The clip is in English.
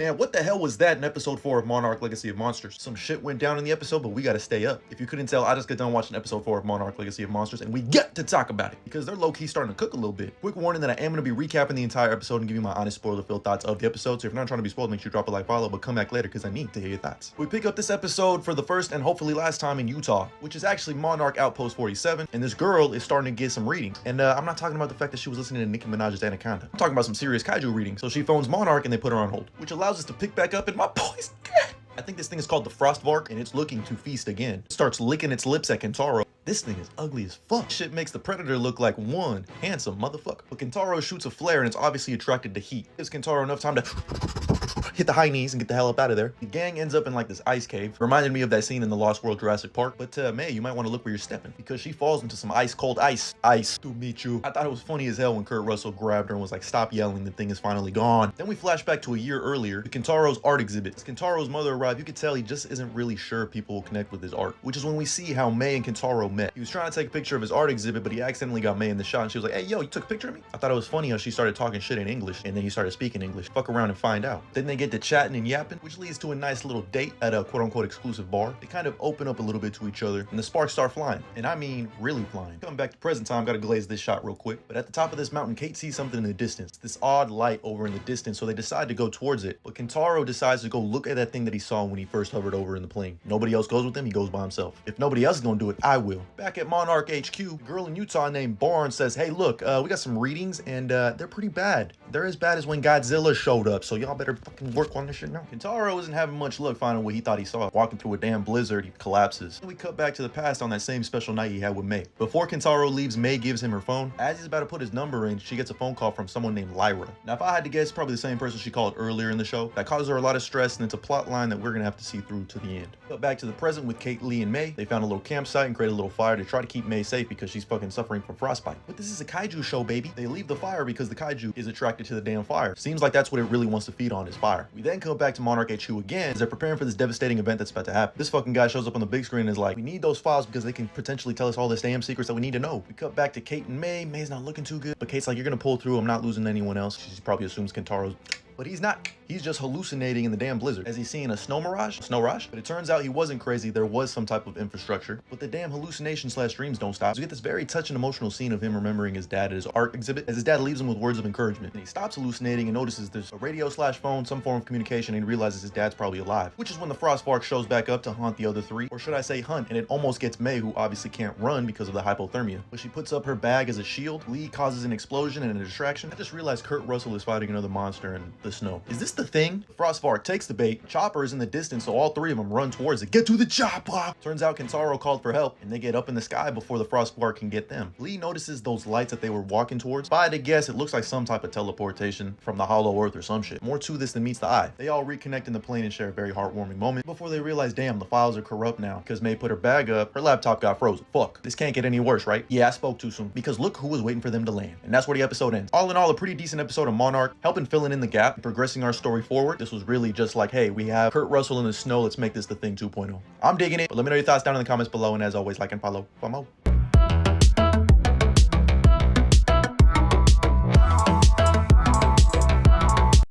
Man, what the hell was that in episode 4 of Monarch Legacy of Monsters? Some shit went down in the episode, but we gotta stay up. If you couldn't tell, I just got done watching episode 4 of Monarch Legacy of Monsters, and we got to talk about it, because they're low-key starting to cook a little bit. Quick warning that I am gonna be recapping the entire episode and giving my honest spoiler-filled thoughts of the episode, so if you're not trying to be spoiled, make sure you drop a like, follow, but come back later, because I need to hear your thoughts. We pick up this episode for the first and hopefully last time in Utah, which is actually Monarch Outpost 47, and this girl is starting to get some reading. And I'm not talking about the fact that she was listening to Nicki Minaj's Anaconda. I'm talking about some serious kaiju reading. So she phones Monarch and they put her on hold, which allows us to pick back up in my boys. I think this thing is called the Frostvark, and it's looking to feast again. It starts licking its lips at Kentaro. This thing is ugly as fuck. Shit makes the Predator look like one handsome motherfucker. But Kentaro shoots a flare and it's obviously attracted to heat. Gives Kentaro enough time to hit the high knees and get the hell up out of there. The gang ends up in like this ice cave. Reminded me of that scene in the Lost World Jurassic Park. But May, you might want to look where you're stepping, because she falls into some ice cold ice to meet you. I thought it was funny as hell when Kurt Russell grabbed her and was like, stop yelling, the thing is finally gone. Then we flash back to a year earlier to Kentaro's art exhibit. As Kentaro's mother arrived, you could tell he just isn't really sure people will connect with his art, which is when we see how May and Kentaro met. He was trying to take a picture of his art exhibit, but he accidentally got May in the shot, and she was like, hey, yo, you took a picture of me? I thought it was funny how she started talking shit in English, and then he started speaking English. Fuck around and find out. Then they get to chatting and yapping, which leads to a nice little date at a quote-unquote exclusive bar. They kind of open up a little bit to each other, and the sparks start flying. And I mean, really flying. Coming back to present time, gotta glaze this shot real quick. But at the top of this mountain, Kate sees something in the distance. This odd light over in the distance, so they decide to go towards it. But Kentaro decides to go look at that thing that he saw when he first hovered over in the plane. Nobody else goes with him, he goes by himself. If nobody else is gonna do it, I will. Back at Monarch HQ, a girl in Utah named Barnes says, hey, look, we got some readings, and they're pretty bad. They're as bad as when Godzilla showed up, so y'all better fucking work on this shit now. Kentaro isn't having much luck finding what he thought he saw. Walking through a damn blizzard, he collapses. Then we cut back to the past on that same special night he had with May. Before Kentaro leaves, May gives him her phone. As he's about to put his number in, she gets a phone call from someone named Lyra. Now, if I had to guess, probably the same person she called earlier in the show. That causes her a lot of stress, and it's a plot line that we're gonna have to see through to the end. Cut back to the present with Kate, Lee, and May. They found a little campsite and created a little fire to try to keep May safe because she's fucking suffering from frostbite. But this is a kaiju show, baby. They leave the fire because the kaiju is attracted to the damn fire. Seems like that's what it really wants to feed on, is fire. We then come back to Monarch HQ again as they're preparing for this devastating event that's about to happen. This fucking guy shows up on the big screen and is like, we need those files because they can potentially tell us all this damn secrets that we need to know. We cut back to Kate and May. May's not looking too good, but Kate's like, you're gonna pull through. I'm not losing anyone else. She probably assumes Kentaro's, but he's not. He's just hallucinating in the damn blizzard as he's seeing a snow mirage. But it turns out he wasn't crazy. There was some type of infrastructure, but the damn hallucination slash dreams don't stop. So we get this very touching emotional scene of him remembering his dad at his art exhibit as his dad leaves him with words of encouragement. And he stops hallucinating and notices there's a radio slash phone, some form of communication, and he realizes his dad's probably alive, which is when the Frostvark shows back up to haunt the other three, or should I say hunt, and it almost gets May, who obviously can't run because of the hypothermia. But she puts up her bag as a shield. Lee causes an explosion and a distraction. I just realized Kurt Russell is fighting another monster in the snow. Is this the thing? Frostvark takes the bait. Chopper is in the distance, so all three of them run towards it. Get to the chopper! Turns out Kentaro called for help, and they get up in the sky before the Frostvark can get them. Lee notices those lights that they were walking towards. If I had to guess, it looks like some type of teleportation from the Hollow Earth or some shit. More to this than meets the eye. They all reconnect in the plane and share a very heartwarming moment before they realize, damn, the files are corrupt now. Because May put her bag up, her laptop got frozen. Fuck. This can't get any worse, right? Yeah, I spoke too soon. Because look who was waiting for them to land. And that's where the episode ends. All in all, a pretty decent episode of Monarch, helping filling in the gap and progressing our story forward. This was really just like, hey, we have Kurt Russell in the snow, let's make this the thing 2.0. I'm digging it, but let me know your thoughts down in the comments below, and as always, like and follow for more.